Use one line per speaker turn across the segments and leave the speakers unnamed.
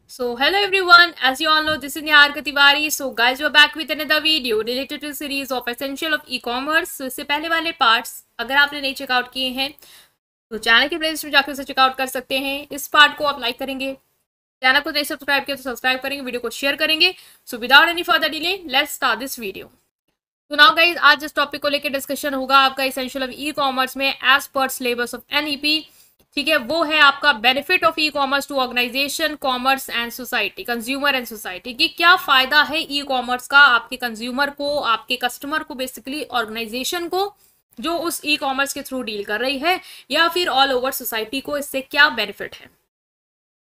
So hello everyone, as you all know, this is Nihar Tiwari. So guys, we're back with another video related to the series of Essential of E-commerce. So इससे पहले वाले parts अगर आपने नहीं checkout किए हैं तो channel के प्लेलिस्ट में जाकर उसे चेकआउट कर सकते हैं। इस पार्ट को आप लाइक करेंगे, चैनल को नहीं सब्सक्राइब किया तो सब्सक्राइब करेंगे, वीडियो को शेयर करेंगे। So without any further delay let's start this video. तो नाउ गाइज, आज इस टॉपिक को लेकर डिस्कशन होगा आपका एसेंशियल ऑफ ई कॉमर्स में as per syllabus of NEP. ठीक है, वो है आपका benefit of e commerce to organisation, commerce and society, consumer and society, कि क्या फायदा है ई कॉमर्स का आपके कंज्यूमर को, आपके कस्टमर को, बेसिकली ऑर्गेनाइजेशन को जो उस ई कॉमर्स के थ्रू डील कर रही है, या फिर ऑल ओवर सोसाइटी को इससे क्या बेनिफिट है।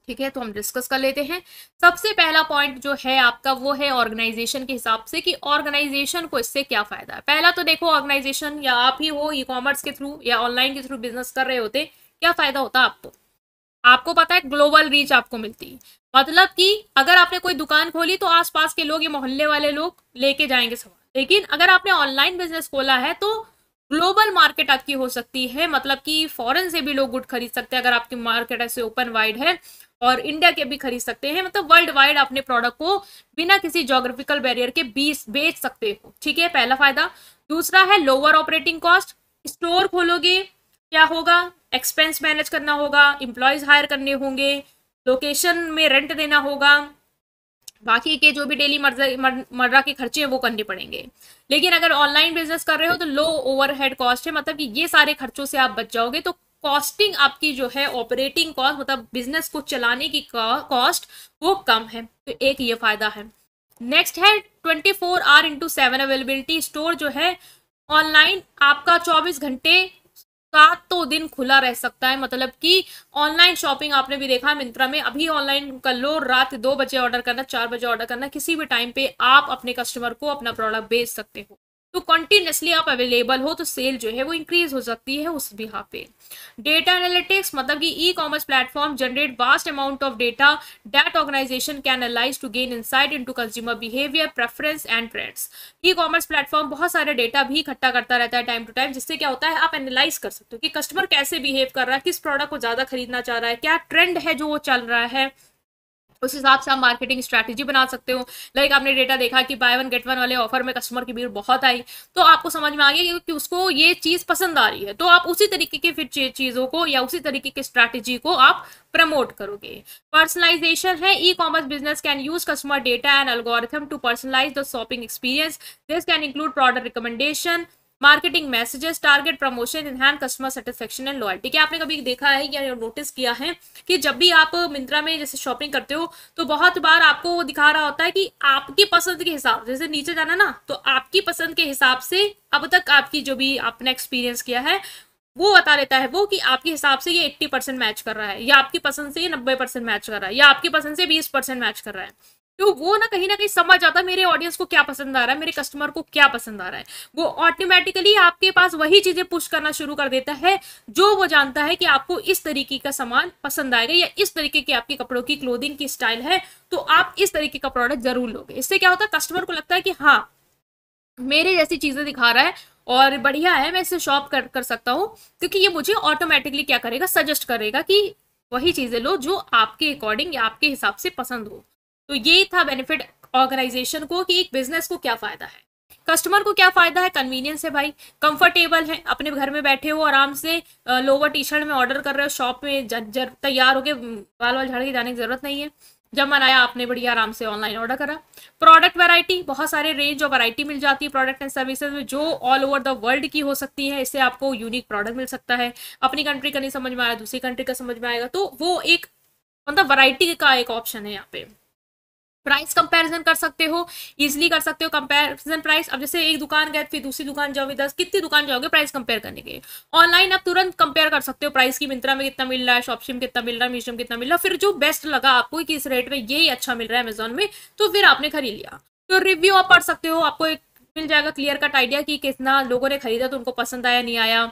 ठीक है, तो हम डिस्कस कर लेते हैं। सबसे पहला पॉइंट जो है आपका वो है ऑर्गेनाइजेशन के हिसाब से कि ऑर्गेनाइजेशन को इससे क्या फायदा है। पहला तो देखो, ऑर्गेनाइजेशन या आप ही हो ई कॉमर्स के थ्रू या ऑनलाइन के थ्रू बिजनेस कर रहे होते, क्या फायदा होता आपको? आपको पता है ग्लोबल रीच आपको मिलती है। मतलब कि अगर आपने कोई दुकान खोली तो आसपास के लोग, ये मोहल्ले वाले लोग लेके जाएंगे सामान। लेकिन अगर आपने ऑनलाइन बिजनेस खोला है तो ग्लोबल मार्केट आपकी हो सकती है। मतलब कि फॉरेन से भी लोग गुड खरीद सकते हैं अगर आपकी मार्केट ऐसे ओपन वाइड है, और इंडिया के भी खरीद सकते हैं। मतलब वर्ल्ड वाइड अपने प्रोडक्ट को बिना किसी जोग्राफिकल बैरियर के बेच सकते हो। ठीक है, पहला फायदा। दूसरा है लोअर ऑपरेटिंग कॉस्ट। स्टोर खोलोगे क्या होगा, एक्सपेंस मैनेज करना होगा, एम्प्लॉयज हायर करने होंगे, लोकेशन में रेंट देना होगा, बाकी के जो भी डेली मर्रा के खर्चे हैं वो करने पड़ेंगे। लेकिन अगर ऑनलाइन बिजनेस कर रहे हो तो लो ओवरहेड कॉस्ट है, मतलब कि ये सारे खर्चों से आप बच जाओगे। तो कॉस्टिंग आपकी जो है, ऑपरेटिंग कॉस्ट मतलब बिजनेस को चलाने की कॉस्ट, वो कम है। तो एक ये फायदा है। नेक्स्ट है 24 आवर इंटू 7 अवेलेबिलिटी। स्टोर जो है ऑनलाइन आपका 24 घंटे 7 दिन खुला रह सकता है। मतलब कि ऑनलाइन शॉपिंग आपने भी देखा है मिंत्रा में, अभी ऑनलाइन कर लो, रात 2 बजे ऑर्डर करना, 4 बजे ऑर्डर करना, किसी भी टाइम पे आप अपने कस्टमर को अपना प्रोडक्ट बेच सकते हो। तो कंटिन्यूसली आप अवेलेबल हो तो सेल जो है वो इंक्रीज हो सकती है उस बिहाफ पे। डेटा एनालिटिक्स मतलब कि e commerce platform generate vast amount of data that organisation can analyse to gain insight into consumer behaviour, preference and trends. E commerce platform बहुत सारे डेटा भी इकट्ठा करता रहता है टाइम टू टाइम, जिससे क्या होता है आप एनालाइज कर सकते हो कि कस्टमर कैसे बिहेव कर रहा है, किस प्रोडक्ट को ज्यादा खरीदना चाह रहा है, क्या ट्रेंड है जो वो चल रहा है। उस हिसाब से आप मार्केटिंग स्ट्रैटेजी बना सकते हो। लाइक आपने डेटा देखा कि बाय वन गेट वन वाले ऑफर में कस्टमर की भीड़ बहुत आई, तो आपको समझ में आ गया कि उसको ये चीज पसंद आ रही है, तो आप उसी तरीके की फिर चीजों को या उसी तरीके की स्ट्रैटेजी को आप प्रमोट करोगे। पर्सनलाइजेशन है, ई commerce business can use customer data and algorithm to personalise the shopping experience. This can include product recommendation, marketing messages, target promotion, enhance customer satisfaction and loyalty. क्या आपने कभी देखा है या नोटिस किया है कि जब भी आप मिंत्रा में जैसे शॉपिंग करते हो तो बहुत बार आपको वो दिखा रहा होता है कि आपकी पसंद के हिसाब से, जैसे नीचे जाना ना, तो आपकी पसंद के हिसाब से अब तक आपकी जो भी आपने एक्सपीरियंस किया है वो बता देता है वो कि आपके हिसाब से ये 80% मैच कर रहा है, या आपकी पसंद से ये 90% मैच कर रहा है, या आपकी पसंद से 20% मैच कर रहा है। तो वो ना कहीं समझ आता है मेरे ऑडियंस को क्या पसंद आ रहा है, मेरे कस्टमर को क्या पसंद आ रहा है। वो ऑटोमेटिकली आपके पास वही चीजें पुश करना शुरू कर देता है जो वो जानता है कि आपको इस तरीके का सामान पसंद आएगा, या इस तरीके की आपकी कपड़ों की क्लोथिंग की स्टाइल है तो आप इस तरीके का प्रोडक्ट जरूर लोगे। इससे क्या होता है, कस्टमर को लगता है कि हाँ मेरे जैसी चीजें दिखा रहा है और बढ़िया है, मैं इसे शॉप कर सकता हूँ, क्योंकि ये मुझे ऑटोमेटिकली क्या करेगा, सजेस्ट करेगा कि वही चीजें लो जो आपके अकॉर्डिंग या आपके हिसाब से पसंद हो। तो ये था बेनिफिट ऑर्गेनाइजेशन को कि एक बिजनेस को क्या फायदा है। कस्टमर को क्या फायदा है, कन्वीनियंस है भाई, कंफर्टेबल है, अपने घर में बैठे हो आराम से लोअर टी शर्ट में ऑर्डर कर रहे हो, शॉप में तैयार होके बाल वाल झाड़ के जाने की जरूरत नहीं है। जब मन आया आपने बढ़िया आराम से ऑनलाइन ऑर्डर करा। प्रोडक्ट वैरायटी, बहुत सारे रेंज और वैरायटी मिल जाती है प्रोडक्ट एंड सर्विसेज में, जो ऑल ओवर द वर्ल्ड की हो सकती है। इससे आपको यूनिक प्रोडक्ट मिल सकता है, अपनी कंट्री का नहीं समझ में आया दूसरी कंट्री का समझ में आएगा, तो वो एक मतलब वैरायटी का एक ऑप्शन है यहाँ पे। प्राइस कंपैरिजन कर सकते हो, इजीली कर सकते हो कंपैरिजन प्राइस। अब जैसे एक दुकान गए फिर दूसरी दुकान जाओगे, 10 कितनी दुकान जाओगे प्राइस कंपेयर करने के। ऑनलाइन आप तुरंत कंपेयर कर सकते हो प्राइस की, मिंत्रा में कितना मिल रहा है, शॉपसी में कितना मिल रहा है, मीशो में कितना मिल रहा है, फिर जो बेस्ट लगा आपको कि इस रेट में यही अच्छा मिल रहा है अमेजोन में, तो फिर आपने खरीद लिया। तो रिव्यू आप पढ़ सकते हो, आपको एक मिल जाएगा क्लियर कट आइडिया कि कितना लोगों ने खरीदा, तो उनको पसंद आया नहीं आया।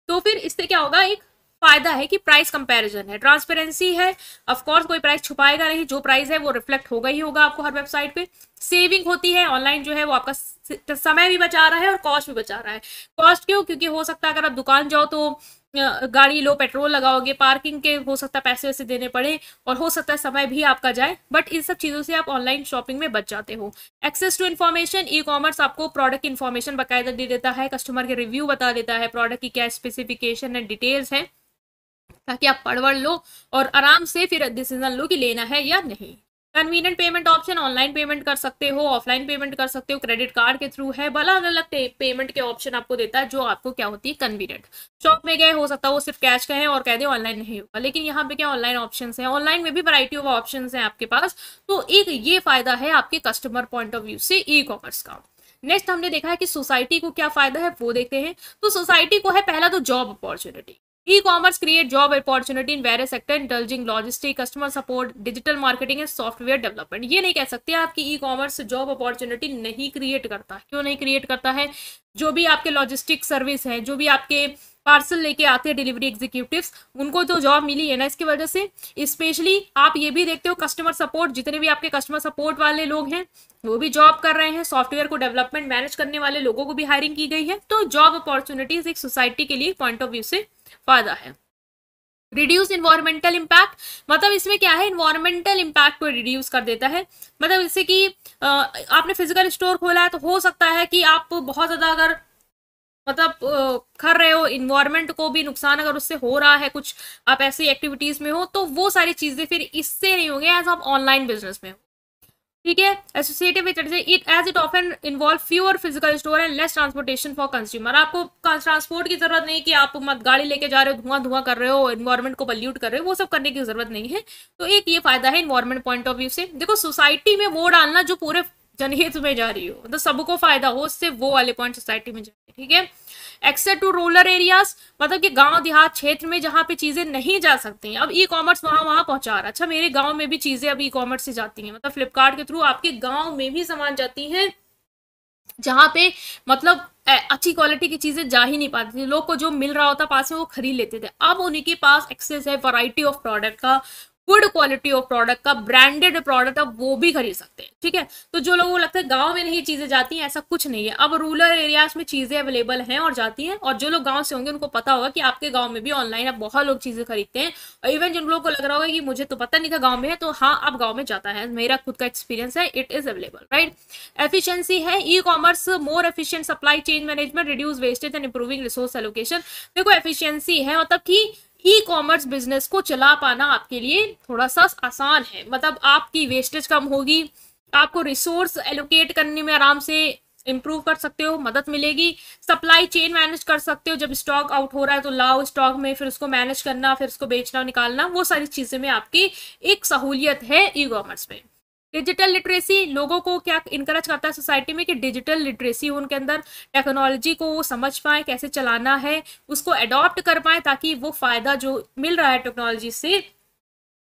तो फिर इससे क्या होगा, एक फायदा है कि प्राइस कंपैरिजन है, ट्रांसपेरेंसी है, ऑफ कोर्स कोई प्राइस छुपाएगा नहीं, जो प्राइस है वो रिफ्लेक्ट होगा ही होगा आपको हर वेबसाइट पे। सेविंग होती है, ऑनलाइन जो है वो आपका समय भी बचा रहा है और कॉस्ट भी बचा रहा है। कॉस्ट क्यों, क्योंकि हो सकता है अगर आप दुकान जाओ तो गाड़ी लो, पेट्रोल लगाओगे, पार्किंग के हो सकता है पैसे वैसे देने पड़े, और हो सकता है समय भी आपका जाए, बट इन सब चीज़ों से आप ऑनलाइन शॉपिंग में बच जाते हो। Access to information, e commerce आपको प्रोडक्ट इन्फॉर्मेशन बाकायदा दे देता है, कस्टमर के रिव्यू बता देता है, प्रोडक्ट की क्या स्पेसिफिकेशन एंड डिटेल्स है, ताकि आप पढ़ लो और आराम से फिर डिसीजन लो कि लेना है या नहीं। Convenient payment option, online payment कर सकते हो, ऑफलाइन पेमेंट कर सकते हो, क्रेडिट कार्ड के थ्रू है, भला अलग अलग पेमेंट के ऑप्शन आपको देता है जो आपको क्या होती है कन्वीनियंट। शॉप में गए, हो सकता है वो सिर्फ कैश कहें और कह दे ऑनलाइन नहीं होगा, लेकिन यहाँ पे क्या ऑनलाइन ऑप्शन है, ऑनलाइन में भी वैरायटी ऑफ ऑप्शन है आपके पास। तो एक ये फायदा है आपके कस्टमर पॉइंट ऑफ व्यू से ई कॉमर्स का। नेक्स्ट हमने देखा है कि सोसाइटी को क्या फायदा है वो देखते हैं। तो सोसाइटी को है पहला तो job opportunity. E-commerce create job opportunity in various sector including logistic, customer support, digital marketing and software development. ये नहीं कह सकते आपकी ई-कॉमर्स जॉब अपॉर्चुनिटी नहीं क्रिएट करता। क्यों नहीं क्रिएट करता है? जो भी आपके लॉजिस्टिक सर्विस है, जो भी आपके पार्सल लेके आते हैं डिलीवरी एग्जीक्यूटिव्स, उनको तो जॉब मिली है ना इसकी वजह से। स्पेशली आप ये भी देखते हो कस्टमर सपोर्ट, जितने भी आपके कस्टमर सपोर्ट वाले लोग हैं वो भी जॉब कर रहे हैं, सॉफ्टवेयर को डेवलपमेंट मैनेज करने वाले लोगों को भी हायरिंग की गई है। तो जॉब अपॉर्चुनिटीज एक सोसाइटी के लिए पॉइंट ऑफ व्यू से फायदा है। रिड्यूस इन्वायरमेंटल इम्पैक्ट, मतलब इसमें क्या है, इन्वायरमेंटल इम्पैक्ट को रिड्यूस कर देता है। मतलब जैसे कि आपने फिजिकल स्टोर खोला है तो हो सकता है कि आप बहुत ज्यादा अगर मतलब कर रहे हो, इन्वायरमेंट को भी नुकसान अगर उससे हो रहा है, कुछ आप ऐसी एक्टिविटीज में हो, तो वो सारी चीजें फिर इससे नहीं होंगे एज आप ऑनलाइन बिजनेस में हो। ठीक है, associated with it as it often involve fewer physical store and less transportation for consumer. आपको ट्रांसपोर्ट की जरूरत नहीं कि आप मत गाड़ी लेके जा रहे हो, धुआं धुआं कर रहे हो, एनवायरमेंट को पल्यूट कर रहे हो, वो सब करने की जरूरत नहीं है। तो एक ये फायदा है इन्वायरमेंट पॉइंट ऑफ व्यू से। देखो सोसाइटी में वो डालना जो पूरे जनहित में जा रही हो, मतलब सबको फायदा हो उससे, वो वाले पॉइंट सोसाइटी में जाए। ठीक है, एक्सेस टू रूरल एरियाज, मतलब कि गांव देहात क्षेत्र में जहां पे चीजें नहीं जा सकती हैं, अब ई कॉमर्स वहां पहुंचा रहा है। अच्छा, मेरे गांव में भी चीजें अब ई कॉमर्स से जाती हैं, मतलब फ्लिपकार्ट के थ्रू आपके गांव में भी सामान जाती हैं, जहां पे मतलब अच्छी क्वालिटी की चीजें जा ही नहीं पाती थी। लोग को जो मिल रहा होता पास में वो खरीद लेते थे। अब उनके पास एक्सेस है वैरायटी ऑफ प्रोडक्ट का, गुड क्वालिटी ऑफ प्रोडक्ट का, ब्रांडेड प्रोडक्ट अब वो भी खरीद सकते हैं। ठीक है, तो जो लोगों को लगता है गांव में नहीं चीजें जाती हैं, ऐसा कुछ नहीं है। अब रूरल एरियाज में चीजें अवेलेबल हैं और जाती हैं, और जो लोग गांव से होंगे उनको पता होगा कि आपके गांव में भी ऑनलाइन अब बहुत लोग चीजें खरीदते हैं। और इवन जिन लोगों को लग रहा होगा कि मुझे तो पता नहीं था गाँव में है, तो हाँ अब गाँव में जाता है, मेरा खुद का एक्सपीरियंस है, it is available. Right, efficiency है e commerce, more efficient supply chain management, reduce wastage and improving resource allocation. देखो एफिशिएंसी है, मतलब कि ई कॉमर्स बिजनेस को चला पाना आपके लिए थोड़ा सा आसान है। मतलब आपकी वेस्टेज कम होगी, आपको रिसोर्स एलोकेट करने में आराम से इंप्रूव कर सकते हो, मदद मिलेगी। सप्लाई चेन मैनेज कर सकते हो, जब स्टॉक आउट हो रहा है तो लाओ स्टॉक में, फिर उसको मैनेज करना, फिर उसको बेचना निकालना, वो सारी चीजें में आपकी एक सहूलियत है ई कॉमर्स में। डिजिटल लिटरेसी, लोगों को क्या इनकरेज करता है सोसाइटी में कि डिजिटल लिटरेसी उनके अंदर, टेक्नोलॉजी को वो समझ पाए, कैसे चलाना है, उसको अडॉप्ट कर पाए, ताकि वो फायदा जो मिल रहा है टेक्नोलॉजी से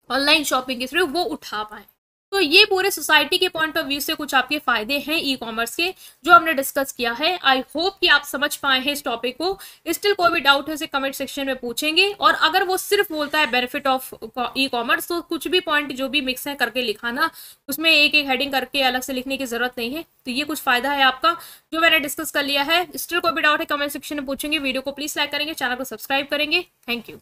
ऑनलाइन शॉपिंग के थ्रू वो उठा पाए। तो ये पूरे सोसाइटी के पॉइंट ऑफ व्यू से कुछ आपके फायदे हैं ई कॉमर्स के, जो हमने डिस्कस किया है। आई होप कि आप समझ पाए हैं इस टॉपिक को। स्टिल कोई भी डाउट है उसे कमेंट सेक्शन में पूछेंगे, और अगर वो सिर्फ बोलता है बेनिफिट ऑफ ई कॉमर्स, तो कुछ भी पॉइंट जो भी मिक्स है करके लिखाना, उसमें एक एक हेडिंग करके अलग से लिखने की जरूरत नहीं है। तो ये कुछ फायदा है आपका जो मैंने डिस्कस कर लिया है। स्टिल कोई भी डाउट है कमेंट सेक्शन में पूछेंगे। वीडियो को प्लीज लाइक करेंगे, चैनल को सब्सक्राइब करेंगे। Thank you.